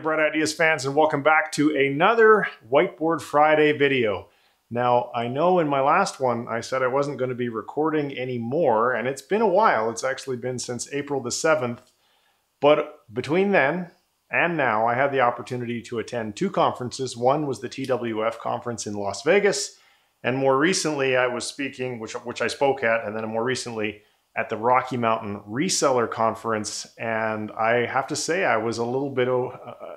there, Bright Ideas fans, and welcome back to another Whiteboard Friday video. Now, I know in my last one, I said I wasn't going to be recording anymore, and it's been a while. It's actually been since April the 7th. But between then and now, I had the opportunity to attend two conferences. One was the TWF conference in Las Vegas, and more recently I was speaking, which I spoke at, and then more recently at the Rocky Mountain Reseller Conference. And I have to say I was a little bit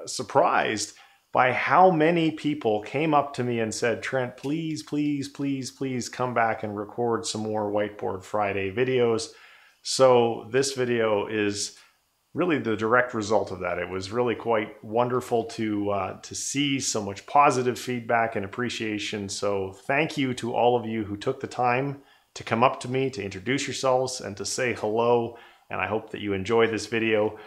surprised by how many people came up to me and said, Trent, please, please, please, please come back and record some more Whiteboard Friday videos. So this video is really the direct result of that. It was really quite wonderful to see so much positive feedback and appreciation. So thank you to all of you who took the time to come up to me, to introduce yourselves and to say hello. And I hope that you enjoy this video.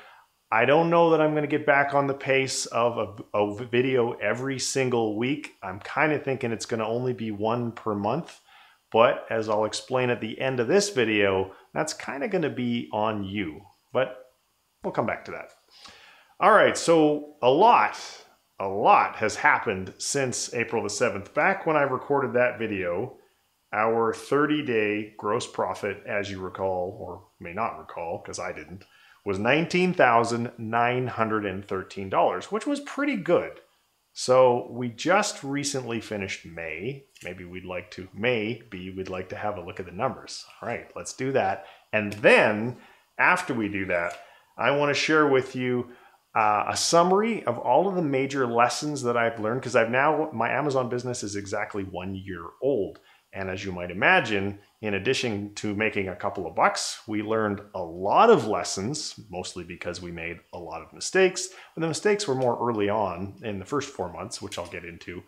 I don't know that I'm going to get back on the pace of a video every single week. I'm kind of thinking it's going to only be one per month. But as I'll explain at the end of this video, that's kind of going to be on you. But we'll come back to that. All right, so a lot has happened since April the 7th. Back when I recorded that video, our 30-day gross profit, as you recall, or may not recall, because I didn't, was $19,913, which was pretty good. So we just recently finished May. Maybe we'd like to have a look at the numbers. All right, let's do that. And then after we do that, I want to share with you a summary of all of the major lessons that I've learned, because my Amazon business is exactly 1 year old. And as you might imagine, in addition to making a couple of bucks, we learned a lot of lessons, mostly because we made a lot of mistakes. But the mistakes were more early on in the first 4 months, which I'll get into.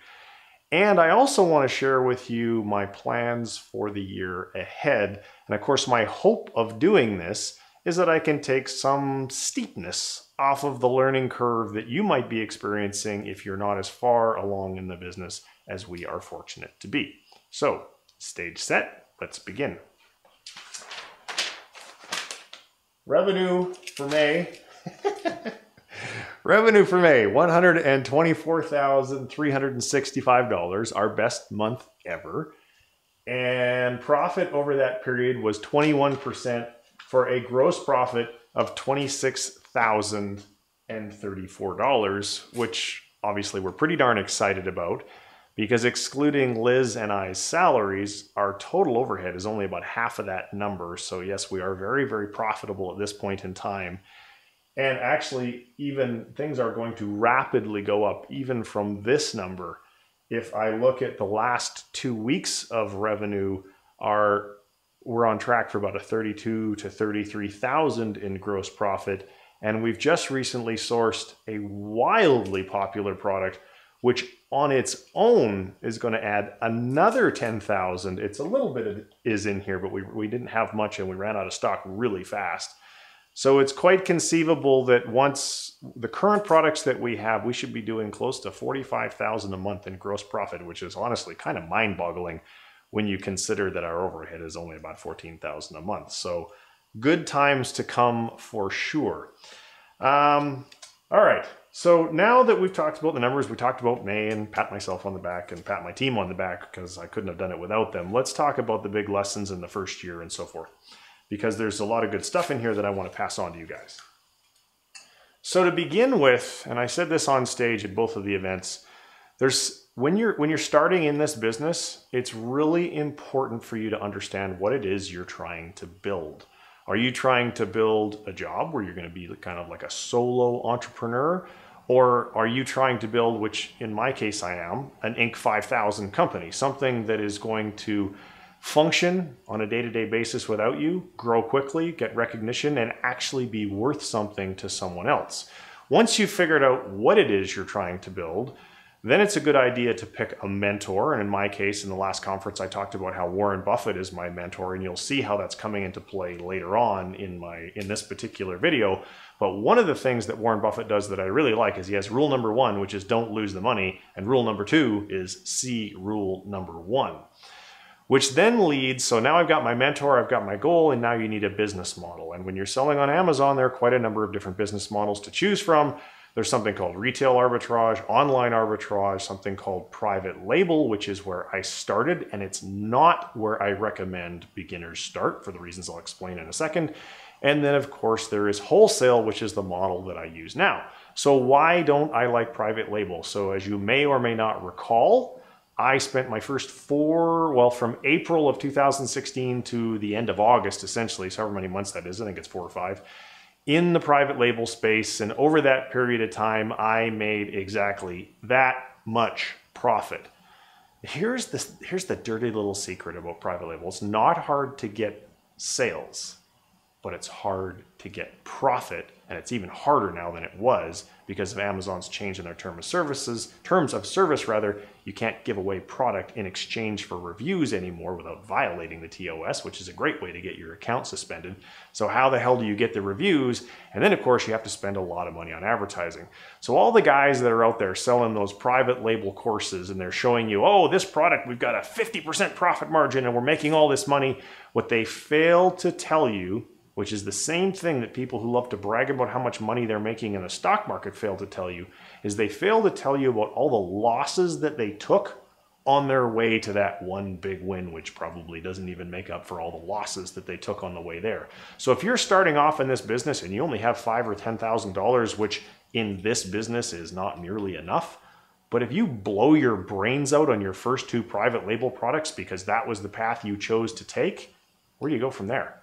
And I also want to share with you my plans for the year ahead. And of course, my hope of doing this is that I can take some steepness off of the learning curve that you might be experiencing if you're not as far along in the business as we are fortunate to be. So, stage set, let's begin. Revenue for May. Revenue for May, $124,365, our best month ever. And profit over that period was 21% for a gross profit of $26,034, which obviously we're pretty darn excited about. Because excluding Liz and I's salaries, our total overhead is only about half of that number. So yes, we are very, very profitable at this point in time. And actually, even things are going to rapidly go up even from this number. If I look at the last 2 weeks of revenue, we're on track for about a 32 to 33,000 in gross profit. And we've just recently sourced a wildly popular product, which on its own is going to add another 10,000. It's a little bit is in here, but we didn't have much and we ran out of stock really fast. So it's quite conceivable that once the current products that we have, we should be doing close to 45,000 a month in gross profit, which is honestly kind of mind-boggling when you consider that our overhead is only about 14,000 a month. So good times to come for sure. All right. So now that we've talked about the numbers, we talked about May and pat myself on the back and pat my team on the back because I couldn't have done it without them. Let's talk about the big lessons in the first year and so forth, because there's a lot of good stuff in here that I want to pass on to you guys. So to begin with, and I said this on stage at both of the events, when you're starting in this business, it's really important for you to understand what it is you're trying to build. Are you trying to build a job where you're going to be kind of like a solo entrepreneur? Or are you trying to build, which in my case I am, an Inc. 5000 company, something that is going to function on a day-to-day basis without you, grow quickly, get recognition, and actually be worth something to someone else? Once you've figured out what it is you're trying to build, then it's a good idea to pick a mentor. And in my case, in the last conference, I talked about how Warren Buffett is my mentor, and you'll see how that's coming into play later on in this particular video. But one of the things that Warren Buffett does that I really like is he has rule number 1, which is don't lose the money. And rule number 2 is see rule number 1. which then leads, so now I've got my mentor, I've got my goal, and now you need a business model. And when you're selling on Amazon, there are quite a number of different business models to choose from. There's something called retail arbitrage, online arbitrage, something called private label, which is where I started, and it's not where I recommend beginners start for the reasons I'll explain in a second. And then of course there is wholesale, which is the model that I use now. So why don't I like private label? So as you may or may not recall, I spent my first from April of 2016 to the end of August, essentially, so however many months that is, I think it's 4 or 5, in the private label space. And over that period of time, I made exactly that much profit. Here's the dirty little secret about private label. It's not hard to get sales, but it's hard to get profit. And it's even harder now than it was because of Amazon's change in their terms of service rather. You can't give away product in exchange for reviews anymore without violating the TOS, which is a great way to get your account suspended. So how the hell do you get the reviews? And then of course you have to spend a lot of money on advertising. So all the guys that are out there selling those private label courses and they're showing you, oh, this product, we've got a 50% profit margin and we're making all this money. What they fail to tell you, which is the same thing that people who love to brag about how much money they're making in the stock market fail to tell you, is they fail to tell you about all the losses that they took on their way to that one big win, which probably doesn't even make up for all the losses that they took on the way there. So if you're starting off in this business and you only have $5,000 or $10,000, which in this business is not nearly enough, but if you blow your brains out on your first 2 private label products because that was the path you chose to take, where do you go from there?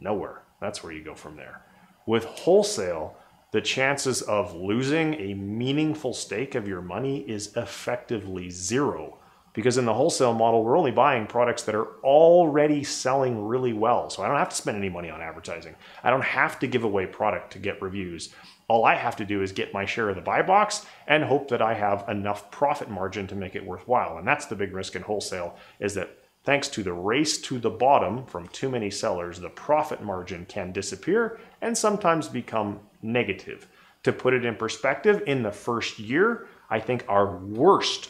Nowhere. That's where you go from there. With wholesale, the chances of losing a meaningful stake of your money is effectively 0. Because in the wholesale model, we're only buying products that are already selling really well. So I don't have to spend any money on advertising. I don't have to give away product to get reviews. All I have to do is get my share of the buy box and hope that I have enough profit margin to make it worthwhile. And that's the big risk in wholesale, is that thanks to the race to the bottom from too many sellers, the profit margin can disappear and sometimes become negative. To put it in perspective, in the first year, I think our worst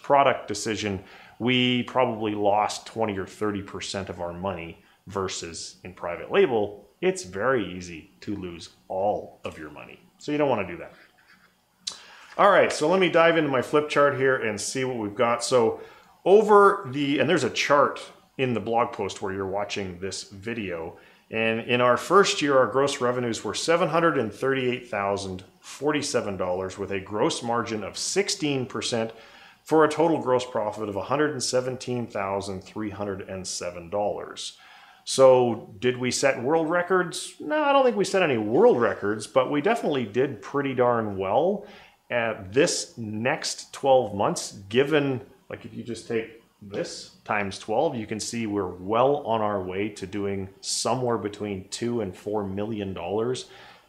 product decision, we probably lost 20 or 30% of our money, versus in private label, it's very easy to lose all of your money. So you don't want to do that. All right, so let me dive into my flip chart here and see what we've got. So and there's a chart in the blog post where you're watching this video. And in our first year, our gross revenues were $738,047 with a gross margin of 16% for a total gross profit of $117,307. So did we set world records? No, I don't think we set any world records, but we definitely did pretty darn well at this next 12 months, given, like if you just take this times 12, you can see we're well on our way to doing somewhere between $2 and $4 million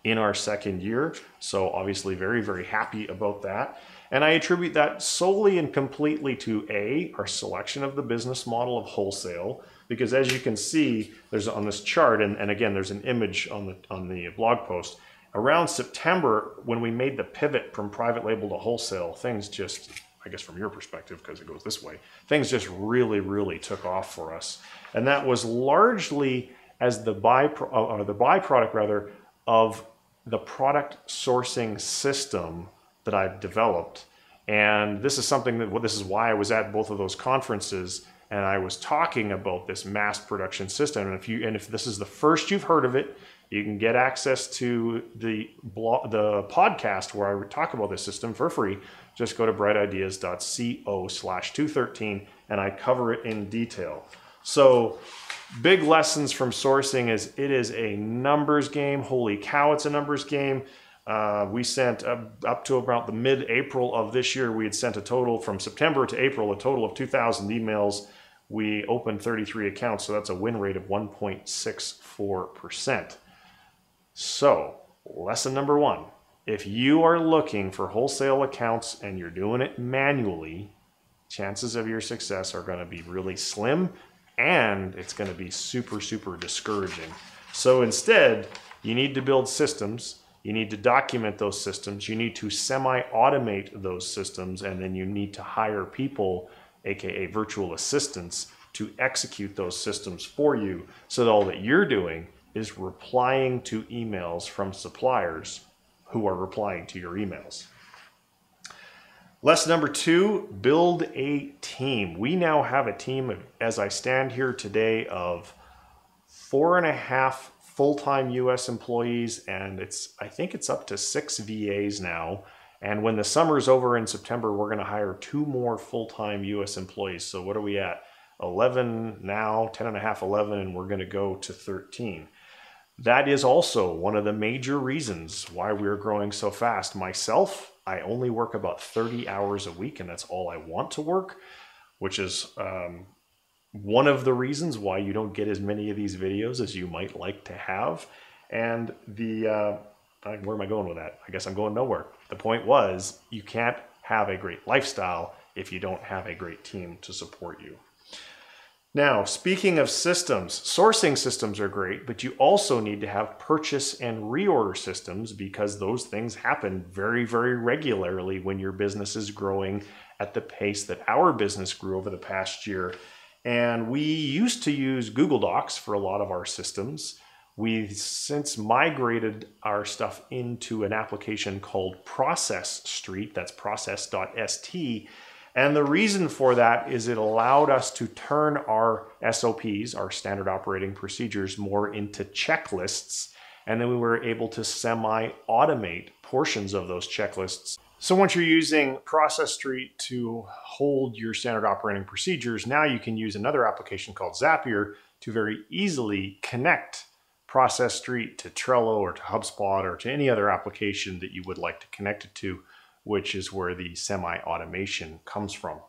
in our second year. So obviously very, very happy about that. And I attribute that solely and completely to our selection of the business model of wholesale, because as you can see, there's on this chart, and again, there's an image on the blog post, around September, when we made the pivot from private label to wholesale, things just, I guess from your perspective, because it goes this way, things just really, really took off for us. And that was largely as the byproduct rather of the product sourcing system that I've developed. And this is something that, this is why I was at both of those conferences and I was talking about this mass production system. And if this is the first you've heard of it, you can get access to the podcast where I talk about this system for free. Just go to Brightideas.co/213 and I cover it in detail. So big lessons from sourcing is it is a numbers game. Holy cow, it's a numbers game. We sent up to about the mid-April of this year, we had sent a total from September to April, a total of 2,000 emails. We opened 33 accounts, so that's a win rate of 1.64%. So, lesson number 1, if you are looking for wholesale accounts and you're doing it manually, chances of your success are going to be really slim and it's going to be super, super discouraging. So instead, you need to build systems. You need to document those systems. You need to semi-automate those systems, and then you need to hire people, aka virtual assistants, to execute those systems for you, so that all that you're doing is replying to emails from suppliers who are replying to your emails. Lesson number 2, build a team. We now have a team, as I stand here today, of 4.5 full-time US employees, and I think it's up to 6 VAs now. And when the summer's over in September, we're going to hire 2 more full-time US employees. So what are we at? 11 now, 10.5, 11, and we're going to go to 13. That is also one of the major reasons why we're growing so fast. Myself, I only work about 30 hours a week, and that's all I want to work, which is one of the reasons why you don't get as many of these videos as you might like to have. And where am I going with that? I guess I'm going nowhere. The point was, you can't have a great lifestyle if you don't have a great team to support you. Now, speaking of systems, sourcing systems are great, but you also need to have purchase and reorder systems, because those things happen very, very regularly when your business is growing at the pace that our business grew over the past year. And we used to use Google Docs for a lot of our systems. We've since migrated our stuff into an application called Process Street, that's process.st. And the reason for that is it allowed us to turn our SOPs, our standard operating procedures, more into checklists. And then we were able to semi-automate portions of those checklists. So once you're using Process Street to hold your standard operating procedures, now you can use another application called Zapier to very easily connect Process Street to Trello or to HubSpot or to any other application that you would like to connect it to, which is where the semi-automation comes from.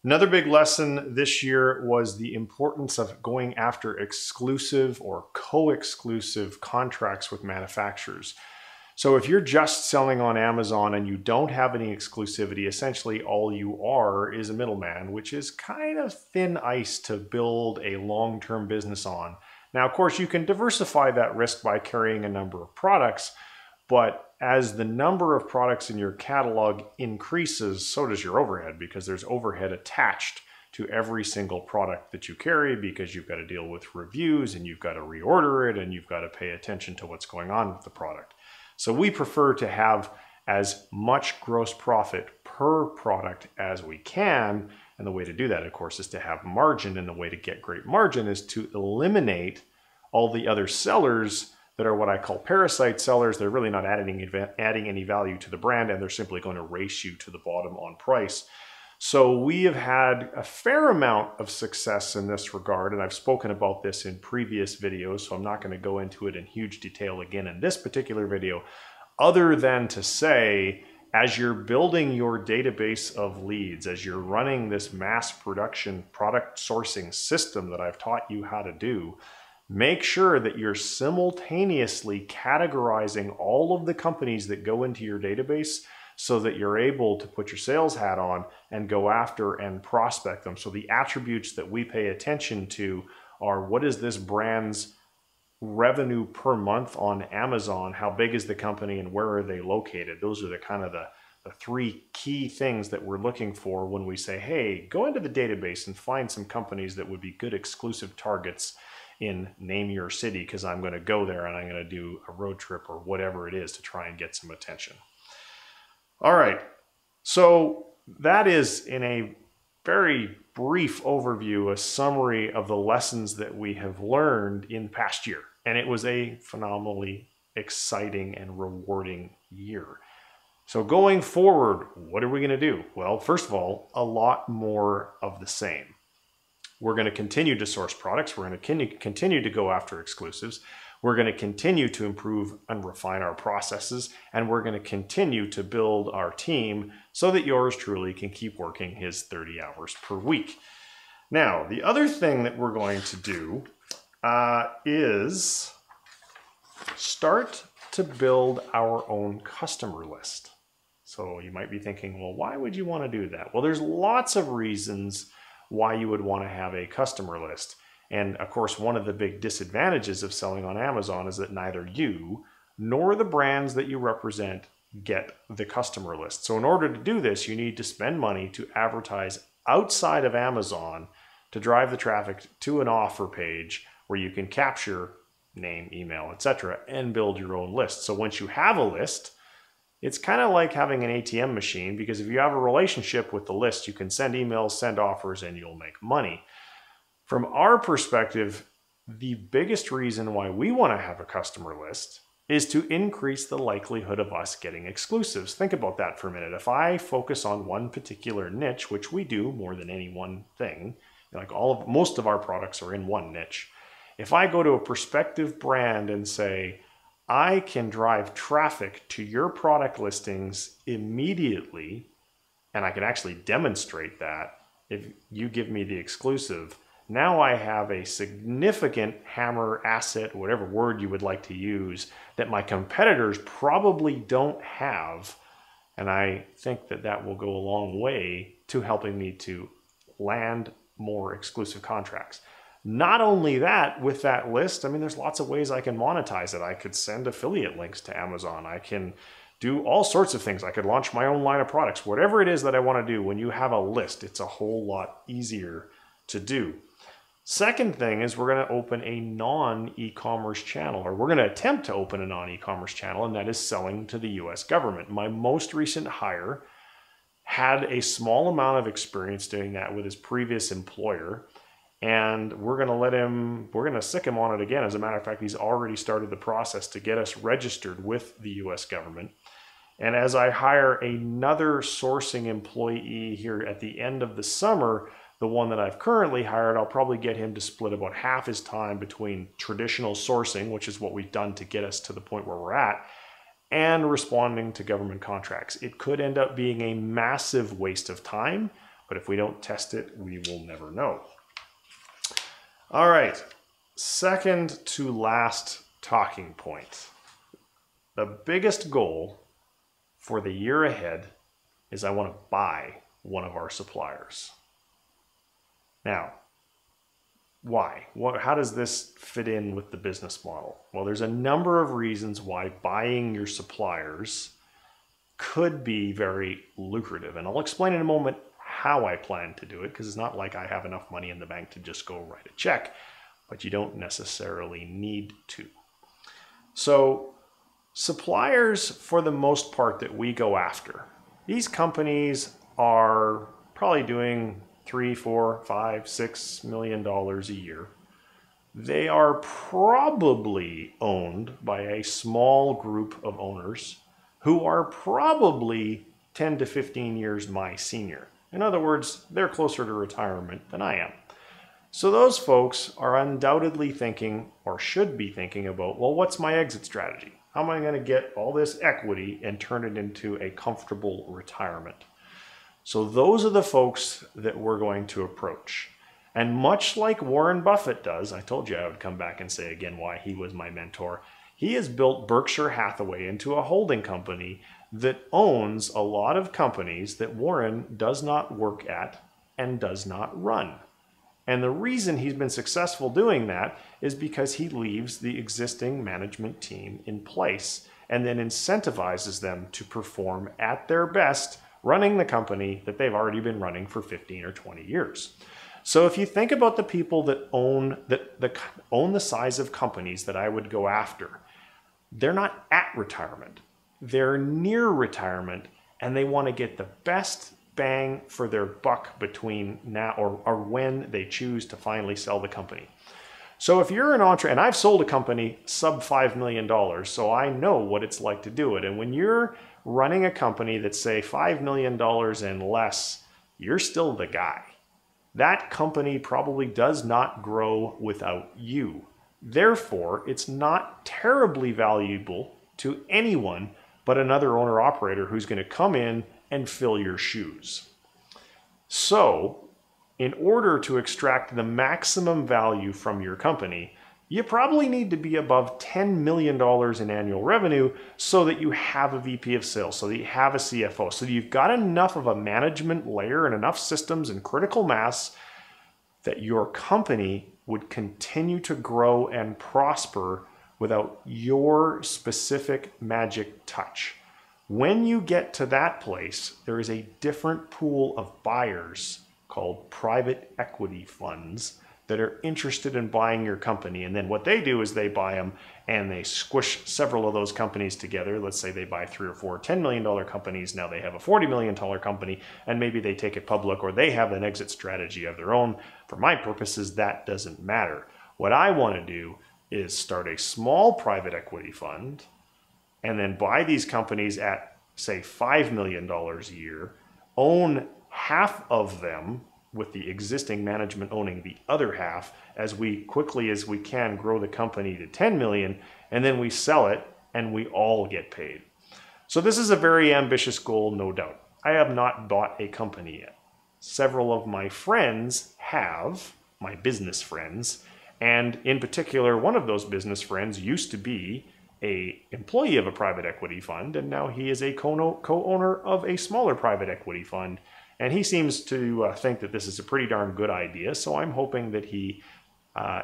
Another big lesson this year was the importance of going after exclusive or co-exclusive contracts with manufacturers. So if you're just selling on Amazon and you don't have any exclusivity, essentially all you are is a middleman, which is kind of thin ice to build a long-term business on. Now, of course, you can diversify that risk by carrying a number of products, but as the number of products in your catalog increases, so does your overhead, because there's overhead attached to every single product that you carry, because you've got to deal with reviews and you've got to reorder it and you've got to pay attention to what's going on with the product. So we prefer to have as much gross profit per product as we can. And the way to do that, of course, is to have margin. And the way to get great margin is to eliminate all the other sellers that are what I call parasite sellers. They're really not adding any value to the brand, and they're simply going to race you to the bottom on price. So we have had a fair amount of success in this regard, and I've spoken about this in previous videos, so I'm not going to go into it in huge detail again in this particular video, other than to say, as you're building your database of leads, as you're running this mass production product sourcing system that I've taught you how to do, make sure that you're simultaneously categorizing all of the companies that go into your database so that you're able to put your sales hat on and go after and prospect them. So the attributes that we pay attention to are, what is this brand's revenue per month on Amazon? How big is the company and where are they located? Those are the kind of the 3 key things that we're looking for when we say, hey, go into the database and find some companies that would be good exclusive targets in name your city, because I'm going to go there and I'm going to do a road trip or whatever it is to try and get some attention. All right, so that is, in a very brief overview, a summary of the lessons that we have learned in the past year. And it was a phenomenally exciting and rewarding year. So going forward, what are we going to do? Well, first of all, a lot more of the same. We're going to continue to source products. We're going to continue to go after exclusives. We're going to continue to improve and refine our processes. And we're going to continue to build our team so that yours truly can keep working his 30 hours per week. Now, the other thing that we're going to do is start to build our own customer list. So you might be thinking, well, why would you want to do that? Well, there's lots of reasons why you would want to have a customer list. And of course, one of the big disadvantages of selling on Amazon is that neither you nor the brands that you represent get the customer list. So in order to do this, you need to spend money to advertise outside of Amazon to drive the traffic to an offer page where you can capture name, email, etc., and build your own list. So once you have a list, it's kind of like having an ATM machine, because if you have a relationship with the list, you can send emails, send offers, and you'll make money. From our perspective, the biggest reason why we want to have a customer list is to increase the likelihood of us getting exclusives. Think about that for a minute. If I focus on one particular niche, which we do more than any one thing, like most of our products are in one niche. If I go to a prospective brand and say, I can drive traffic to your product listings immediately, and I can actually demonstrate that if you give me the exclusive, now I have a significant hammer, asset, whatever word you would like to use, that my competitors probably don't have. And I think that that will go a long way to helping me to land more exclusive contracts. Not only that, with that list, I mean, there's lots of ways I can monetize it. I could send affiliate links to Amazon. I can do all sorts of things. I could launch my own line of products. Whatever it is that I want to do, when you have a list, it's a whole lot easier to do. Second thing is we're going to open a non-e-commerce channel, or we're going to attempt to open a non-e-commerce channel, and that is selling to the US government. My most recent hire had a small amount of experience doing that with his previous employer. And we're going to sick him on it again. As a matter of fact, he's already started the process to get us registered with the US government. And as I hire another sourcing employee here at the end of the summer, the one that I've currently hired, I'll probably get him to split about half his time between traditional sourcing, which is what we've done to get us to the point where we're at, and responding to government contracts. It could end up being a massive waste of time, but if we don't test it, we will never know. All right, second to last talking point. The biggest goal for the year ahead is I want to buy one of our suppliers. Now, why? How does this fit in with the business model? Well, there's a number of reasons why buying your suppliers could be very lucrative. And I'll explain in a moment how I plan to do it, because it's not like I have enough money in the bank to just go write a check, but you don't necessarily need to. So suppliers, for the most part, that we go after, these companies are probably doing $3, $4, $5, $6 million a year. They are probably owned by a small group of owners who are probably 10 to 15 years my senior. In other words, they're closer to retirement than I am. So those folks are undoubtedly thinking, or should be thinking about, well, what's my exit strategy? How am I going to get all this equity and turn it into a comfortable retirement? So those are the folks that we're going to approach. And much like Warren Buffett does, I told you I would come back and say again why he was my mentor, he has built Berkshire Hathaway into a holding company that owns a lot of companies that Warren does not work at and does not run. And the reason he's been successful doing that is because he leaves the existing management team in place and then incentivizes them to perform at their best running the company that they've already been running for 15 or 20 years. So if you think about the people that own the size of companies that I would go after, they're not at retirement. They're near retirement, and they want to get the best bang for their buck between now or when they choose to finally sell the company. So if you're an entrepreneur, and I've sold a company sub $5 million, so I know what it's like to do it. And when you're running a company that's say $5 million and less, you're still the guy. That company probably does not grow without you. Therefore, it's not terribly valuable to anyone but another owner-operator who's going to come in and fill your shoes. So, in order to extract the maximum value from your company, you probably need to be above $10 million in annual revenue so that you have a VP of sales, so that you have a CFO, so that you've got enough of a management layer and enough systems and critical mass that your company would continue to grow and prosper without your specific magic touch. When you get to that place, there is a different pool of buyers called private equity funds that are interested in buying your company. And then what they do is they buy them and they squish several of those companies together. Let's say they buy 3 or 4 $10 million companies. Now they have a $40 million company, and maybe they take it public or they have an exit strategy of their own. For my purposes, that doesn't matter. What I want to do is start a small private equity fund and then buy these companies at, say, $5 million a year, own half of them with the existing management owning the other half, as we quickly as we can grow the company to 10 million, and then we sell it and we all get paid. So this is a very ambitious goal, no doubt. I have not bought a company yet. Several of my friends have, my business friends, and in particular, one of those business friends used to be an employee of a private equity fund, and now he is a co-owner of a smaller private equity fund. And he seems to think that this is a pretty darn good idea. So I'm hoping that he,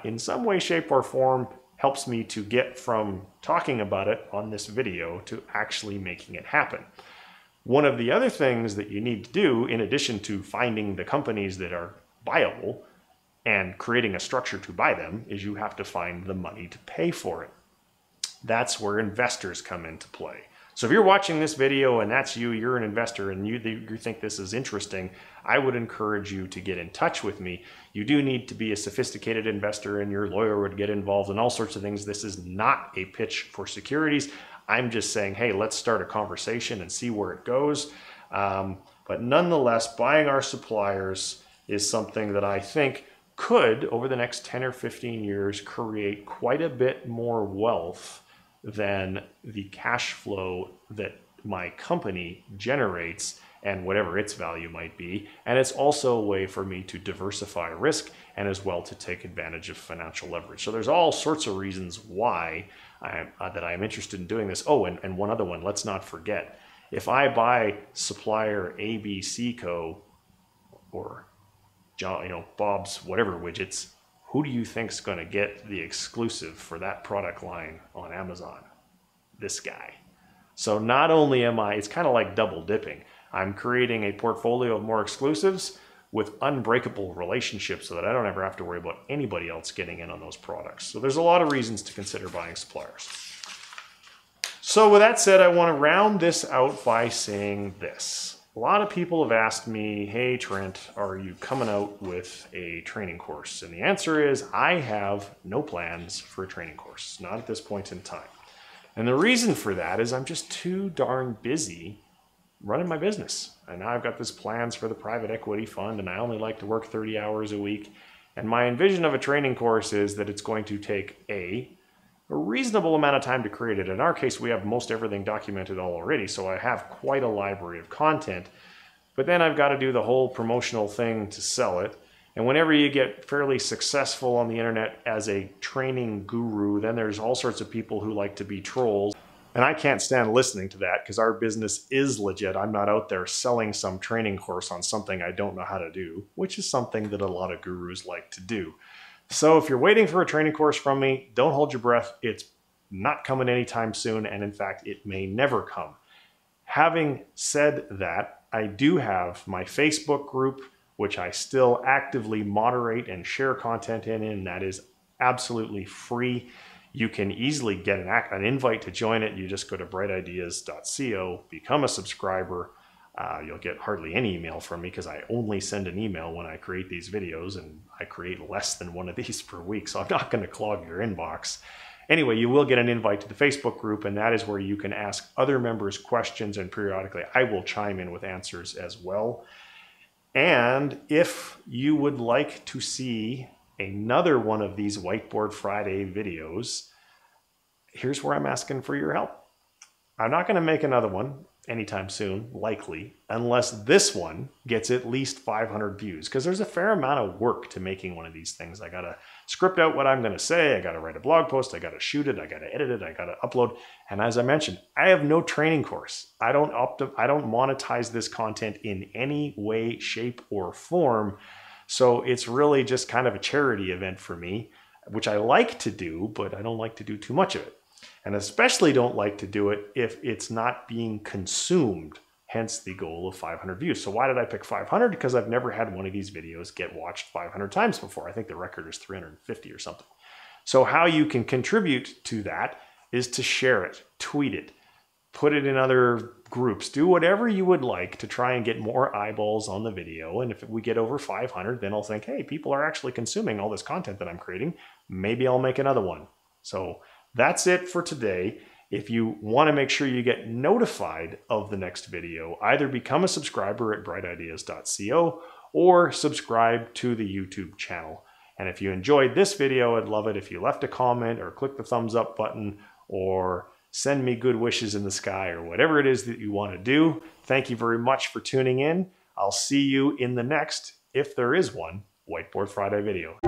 in some way, shape, or form, helps me to get from talking about it on this video to actually making it happen. One of the other things that you need to do, in addition to finding the companies that are viable and creating a structure to buy them, is you have to find the money to pay for it. That's where investors come into play. So if you're watching this video and that's you, you're an investor and you think this is interesting, I would encourage you to get in touch with me. You do need to be a sophisticated investor, and your lawyer would get involved in all sorts of things. This is not a pitch for securities. I'm just saying, hey, let's start a conversation and see where it goes. But nonetheless, buying our suppliers is something that I think could, over the next 10 or 15 years, create quite a bit more wealth than the cash flow that my company generates and whatever its value might be. And it's also a way for me to diversify risk and as well to take advantage of financial leverage. So there's all sorts of reasons why that I'm interested in doing this. Oh, and one other one, let's not forget. If I buy supplier ABC.co or John, Bob's whatever widgets, who do you think's going to get the exclusive for that product line on Amazon? This guy. So not only am I, it's kind of like double dipping. I'm creating a portfolio of more exclusives with unbreakable relationships so that I don't ever have to worry about anybody else getting in on those products. So there's a lot of reasons to consider buying suppliers. So with that said, I want to round this out by saying this. A lot of people have asked me, hey Trent, are you coming out with a training course? And the answer is I have no plans for a training course, not at this point in time. And the reason for that is I'm just too darn busy running my business. And now I've got this plans for the private equity fund, and I only like to work 30 hours a week. And my envision of a training course is that it's going to take a reasonable amount of time to create it. In our case, we have most everything documented already, so I have quite a library of content. But then I've got to do the whole promotional thing to sell it. And whenever you get fairly successful on the internet as a training guru, then there's all sorts of people who like to be trolls. And I can't stand listening to that because our business is legit. I'm not out there selling some training course on something I don't know how to do, which is something that a lot of gurus like to do. So if you're waiting for a training course from me, don't hold your breath. It's not coming anytime soon, and in fact, it may never come. Having said that, I do have my Facebook group, which I still actively moderate and share content in, and that is absolutely free. You can easily get an invite to join it. You just go to Brightideas.co, become a subscriber. You'll get hardly any email from me because I only send an email when I create these videos, and I create less than one of these per week, so I'm not going to clog your inbox. Anyway, you will get an invite to the Facebook group, and that is where you can ask other members questions, and periodically I will chime in with answers as well. And if you would like to see another one of these Whiteboard Friday videos, here's where I'm asking for your help. I'm not going to make another one anytime soon, likely, unless this one gets at least 500 views, because there's a fair amount of work to making one of these things. I got to script out what I'm going to say. I got to write a blog post. I got to shoot it. I got to edit it. I got to upload. And as I mentioned, I have no training course. I don't monetize this content in any way, shape, or form. So it's really just kind of a charity event for me, which I like to do, but I don't like to do too much of it. And especially don't like to do it if it's not being consumed hence the goal of 500 views. So why did I pick 500? Because I've never had one of these videos get watched 500 times before. I think the record is 350 or something. So how you can contribute to that is to share it, tweet it, put it in other groups, do whatever you would like to try and get more eyeballs on the video. And if we get over 500, then I'll think, hey, people are actually consuming all this content that I'm creating. Maybe I'll make another one. So that's it for today. If you want to make sure you get notified of the next video, either become a subscriber at Brightideas.co or subscribe to the YouTube channel. And if you enjoyed this video, I'd love it if you left a comment or click the thumbs up button or send me good wishes in the sky or whatever it is that you want to do. Thank you very much for tuning in. I'll see you in the next, if there is one, Whiteboard Friday video.